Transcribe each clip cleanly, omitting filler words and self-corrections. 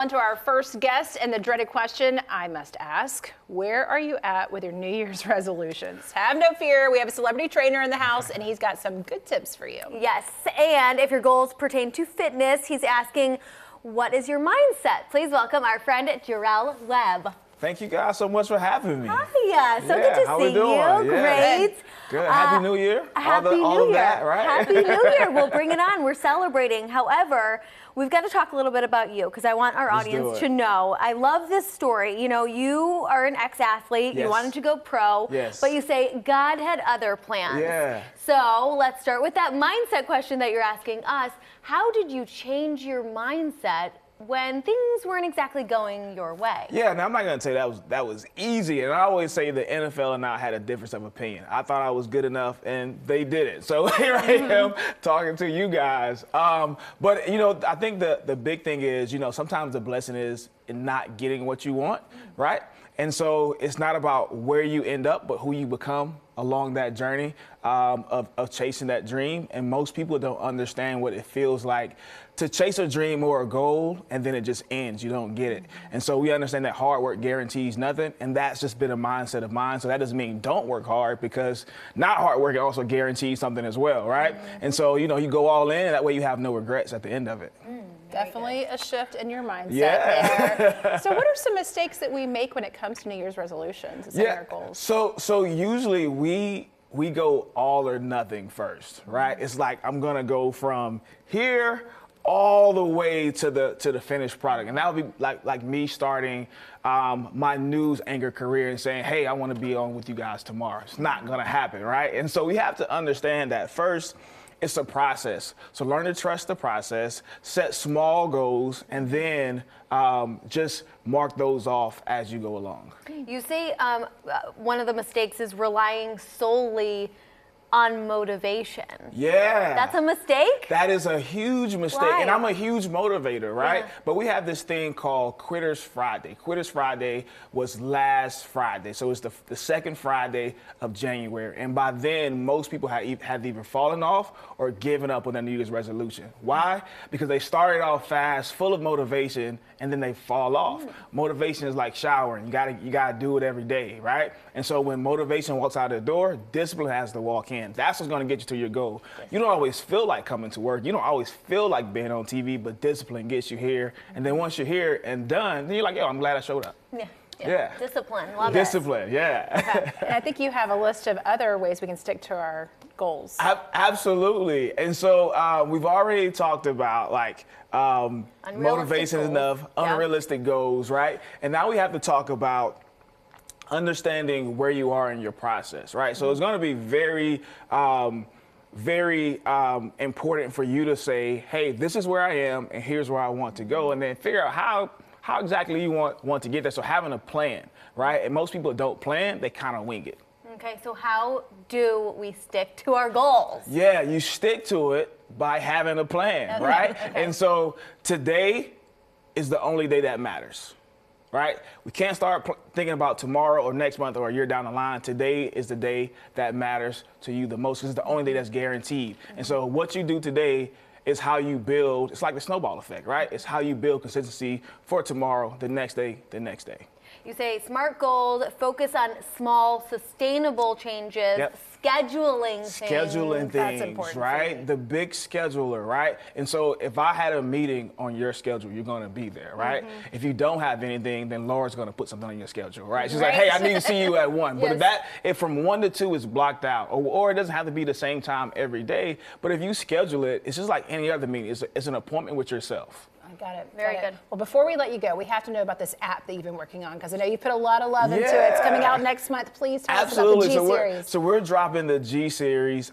On to our first guest and the dreaded question I must ask. Where are you at with your New Year's resolutions? Have no fear, we have a celebrity trainer in the house and he's got some good tips for you. Yes, and if your goals pertain to fitness, he's asking, what is your mindset? Please welcome our friend Gerell Webb. Thank you guys so much for having me. Hi, so good to see you. Yeah. Great. Good. Happy New Year. Happy New Year. That, right? Happy New Year. We'll bring it on. We're celebrating. However, we've got to talk a little bit about you because I want our audience to know. I love this story. You know, you are an ex-athlete. Yes. You wanted to go pro. Yes. But you say God had other plans. Yeah. So let's start with that mindset question that you're asking us. How did you change your mindset when things weren't exactly going your way? Yeah, now I'm not gonna tell you that was easy, and I always say the NFL and I had a difference of opinion. I thought I was good enough, and they didn't. So here I am talking to you guys. But you know, I think the big thing is, you know, sometimes the blessing is in not getting what you want, right? And so it's not about where you end up, but who you become along that journey of chasing that dream. And most people don't understand what it feels like to chase a dream or a goal, and then it just ends. You don't get it. And so we understand that hard work guarantees nothing, and that's just been a mindset of mine. So that doesn't mean don't work hard, because not hard work also guarantees something as well, right? And so, you know, you go all in, and that way you have no regrets at the end of it. Definitely a shift in your mindset there. So what are some mistakes that we make when it comes to New Year's resolutions and setting our goals? So usually we go all or nothing first, right? It's like, I'm gonna go from here all the way to the finished product. And that would be like me starting my news anchor career and saying, hey, I wanna be on with you guys tomorrow. It's not gonna happen, right? And so we have to understand that first, it's a process. So learn to trust the process, set small goals, and then just mark those off as you go along. You say one of the mistakes is relying solely on motivation. Yeah. That's a mistake? That is a huge mistake. Why? And I'm a huge motivator, right? Yeah. But we have this thing called Quitters Friday. Quitters Friday was last Friday. So it's the second Friday of January. And by then, most people had either fallen off or given up on their New Year's resolution. Why? Because they started off fast, full of motivation, and then they fall off. Motivation is like showering. You gotta do it every day, right? And so when motivation walks out the door, discipline has to walk in. That's what's gonna get you to your goal. You don't always feel like coming to work. You don't always feel like being on TV, but discipline gets you here. And then once you're here and done, then you're like, yo, I'm glad I showed up. Yeah. Discipline. Love Discipline, yeah. Okay. And I think you have a list of other ways we can stick to our goals. Absolutely. And so we've already talked about like motivation enough, unrealistic goals, right? And now we have to talk about understanding where you are in your process, right? So it's going to be very important for you to say, hey, this is where I am and here's where I want to go, and then figure out how exactly you want to get there. So having a plan, right? And most people don't plan, they kind of wing it. Okay, so how do we stick to our goals? Yeah, you stick to it by having a plan, right? Okay. And so today is the only day that matters. Right? We can't start thinking about tomorrow or next month or a year down the line. Today is the day that matters to you the most, because it's the only day that's guaranteed. And so what you do today is how you build. It's like the snowball effect, right? It's how you build consistency for tomorrow, the next day, the next day. You say smart goals, focus on small, sustainable changes, scheduling things. That's important, right? The big scheduler, right? And so if I had a meeting on your schedule, you're going to be there, right? If you don't have anything, then Laura's going to put something on your schedule, right? She's like, hey, I need to see you at 1. But if from 1 to 2 is blocked out, or it doesn't have to be the same time every day, but if you schedule it, it's just like any other meeting. It's an appointment with yourself. Got it. Very good. Well, before we let you go, we have to know about this app that you've been working on, because I know you put a lot of love into it. It's coming out next month. Please tell us about the G Series. So we're dropping the G Series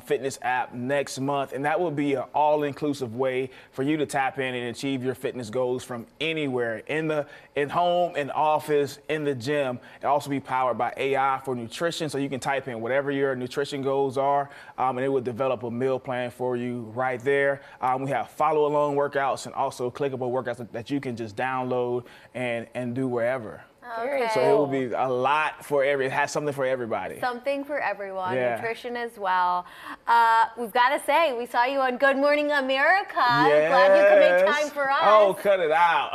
fitness app next month, and that will be an all-inclusive way for you to tap in and achieve your fitness goals from anywhere, in home, in office, in the gym. It'll also be powered by AI for nutrition, so you can type in whatever your nutrition goals are, and it will develop a meal plan for you right there. We have follow-along workouts and also clickable workouts that you can just download and do wherever. Okay. So it will be a lot for it has something for everybody. Something for everyone, Yeah. nutrition as well. We've got to say, we saw you on Good Morning America. Yes. Glad you could make time for us. Oh, cut it out.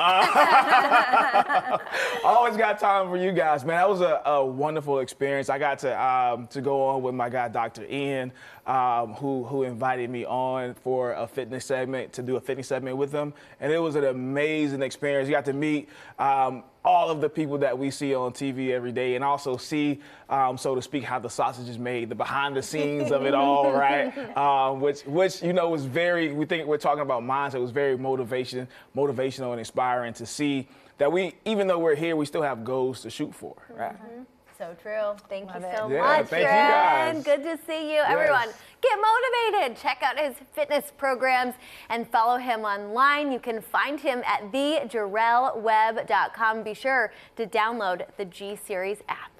Always got time for you guys, man. That was a wonderful experience. I got to go on with my guy, Dr. Ian, who invited me on for a fitness segment, to do a fitness segment with him. And it was an amazing experience. You got to meet all of the people that we see on TV every day, and also see, so to speak, how the sausage is made, the behind the scenes of it all, right? Which was very, we think we're talking about mindset, it was very motivational and inspiring to see that even though we're here, we still have goals to shoot for, right? So true. Thank you so Yeah, much, thank you Ren. guys. Good to see you. Yes. Everyone, get motivated. Check out his fitness programs and follow him online. You can find him at thegerellweb.com. Be sure to download the G Series app.